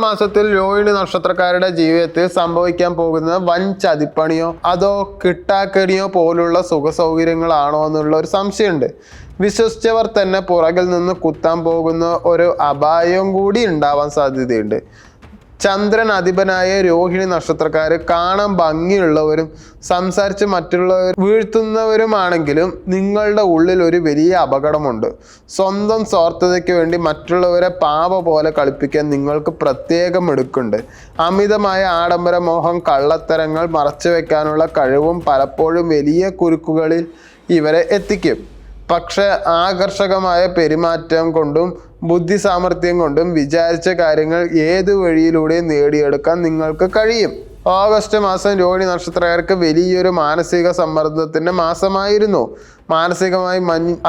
മാസത്തിൽ രോഹിണി നക്ഷത്രക്കാരുടെ ജീവിതത്തിൽ സംഭവിക്കാൻ പോകുന്ന വൻ ചതിപ്പണിയോ അതോ കിട്ടാക്കണിയോ പോലുള്ള സുഖ സൗകര്യങ്ങളാണോ എന്നുള്ള ഒരു സംശയമുണ്ട്. വിശ്വസിച്ചവർ തന്നെ പുറകിൽ നിന്ന് കുത്താൻ പോകുന്ന ഒരു അപായവും കൂടി ഉണ്ടാവാൻ സാധ്യതയുണ്ട്. ചന്ദ്രൻ അധിപനായ രോഹിണി നക്ഷത്രക്കാർ കാണാൻ ഭംഗിയുള്ളവരും സംസാരിച്ച് മറ്റുള്ളവർ വീഴ്ത്തുന്നവരുമാണെങ്കിലും നിങ്ങളുടെ ഉള്ളിൽ ഒരു വലിയ അപകടമുണ്ട്. സ്വന്തം സ്വാർത്ഥതയ്ക്ക് വേണ്ടി മറ്റുള്ളവരെ പാവ പോലെ കളിപ്പിക്കാൻ നിങ്ങൾക്ക് പ്രത്യേകം എടുക്കുന്നുണ്ട്. അമിതമായ ആഡംബര മോഹം, കള്ളത്തരങ്ങൾ മറച്ചു വെക്കാനുള്ള കഴിവും പലപ്പോഴും വലിയ കുരുക്കുകളിൽ ഇവരെ എത്തിക്കും. പക്ഷെ ആകർഷകമായ പെരുമാറ്റം കൊണ്ടും ബുദ്ധി സാമർഥ്യം കൊണ്ടും വിചാരിച്ച കാര്യങ്ങൾ ഏത് വഴിയിലൂടെയും നേടിയെടുക്കാൻ നിങ്ങൾക്ക് കഴിയും. ഓഗസ്റ്റ് മാസം രോഹിണി നക്ഷത്രക്കാർക്ക് വലിയൊരു മാനസിക സമ്മർദ്ദത്തിന്റെ മാസമായിരുന്നു. മാനസികമായി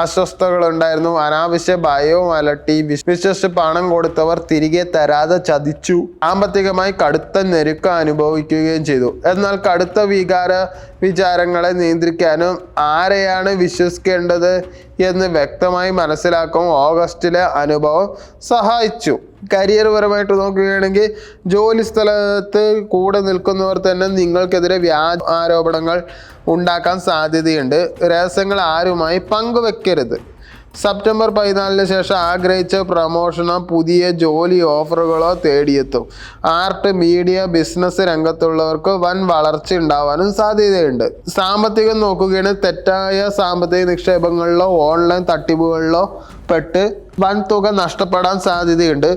അസ്വസ്ഥതകൾ ഉണ്ടായിരുന്നു. അനാവശ്യ ഭയവും അലട്ടി. വിശ്വസിച്ച് പണം കൊടുത്തവർ തിരികെ തരാതെ ചതിച്ചു. സാമ്പത്തികമായി കടുത്ത ഞെരുക്കം അനുഭവിക്കുകയും ചെയ്തു. എന്നാൽ കടുത്ത വിചാരങ്ങളെ നിയന്ത്രിക്കാനും ആരെയാണ് വിശ്വസിക്കേണ്ടത് എന്ന് വ്യക്തമായി മനസ്സിലാക്കാൻ ഓഗസ്റ്റിലെ അനുഭവം സഹായിച്ചു. കരിയർ പരമായിട്ട് നോക്കുകയാണെങ്കിൽ ജോലി സ്ഥലത്ത് കൂടെ നിൽക്കുന്നവർ തന്നെ നിങ്ങൾക്കെതിരെ വ്യാജ ആരോപണങ്ങൾ ഉണ്ടാക്കാൻ സാധ്യതയുണ്ട്. രഹസ്യങ്ങൾ ആരുമായി പങ്കുവെക്കരുത്. സെപ്റ്റംബർ 14 ശേഷം ആഗ്രഹിച്ച പ്രമോഷനോ പുതിയ ജോലി ഓഫറുകളോ തേടിയെത്തും. ആർട്ട്, മീഡിയ, ബിസിനസ് രംഗത്തുള്ളവർക്ക് വൻ വളർച്ച ഉണ്ടാവാനും സാധ്യതയുണ്ട്. സാമ്പത്തികം നോക്കുകയാണെങ്കിൽ തെറ്റായ സാമ്പത്തിക നിക്ഷേപങ്ങളിലോ ഓൺലൈൻ തട്ടിപ്പുകളിലോ പെട്ട് വൻ തുക നഷ്ടപ്പെടാൻ സാധ്യതയുണ്ട്.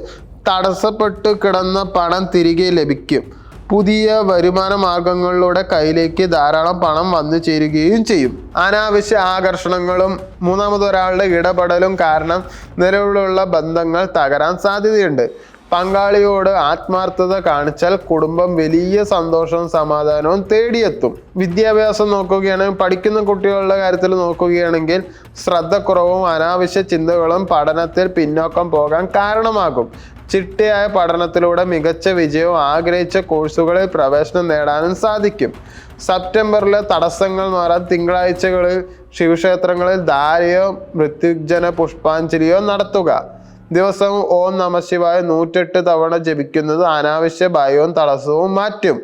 തടസ്സപ്പെട്ട് കിടന്ന പണം തിരികെ ലഭിക്കും. പുതിയ വരുമാന മാർഗങ്ങളിലൂടെ കയ്യിലേക്ക് ധാരാളം പണം വന്നു ചേരുകയും ചെയ്യും. അനാവശ്യ ആകർഷണങ്ങളും മൂന്നാമതൊരാളുടെ ഇടപെടലും കാരണം നിലവിലുള്ള ബന്ധങ്ങൾ തകരാൻ സാധ്യതയുണ്ട്. പങ്കാളിയോട് ആത്മാർത്ഥത കാണിച്ചാൽ കുടുംബം വലിയ സന്തോഷവും സമാധാനവും തേടിയെത്തും. വിദ്യാഭ്യാസം നോക്കുകയാണെങ്കിൽ പഠിക്കുന്ന കുട്ടികളുടെ കാര്യത്തിൽ നോക്കുകയാണെങ്കിൽ ശ്രദ്ധക്കുറവും അനാവശ്യ ചിന്തകളും പഠനത്തിൽ പിന്നോക്കം പോകാൻ കാരണമാകും. ചിട്ടയായ പഠനത്തിലൂടെ മികച്ച വിജയവും ആഗ്രഹിച്ച കോഴ്സുകളിൽ പ്രവേശനം നേടാനും സാധിക്കും. സെപ്റ്റംബറിലെ തടസ്സങ്ങൾ മാറാൻ തിങ്കളാഴ്ചകളിൽ ശിവക്ഷേത്രങ്ങളിൽ ധാരയോ മൃത്യുഞ്ജന പുഷ്പാഞ്ജലിയോ നടത്തുക. ദിവസവും ഓം നമഃശിവായ 108 തവണ ജപിക്കുന്നത് അനാവശ്യ ഭയവും തടസ്സവും മാറ്റും.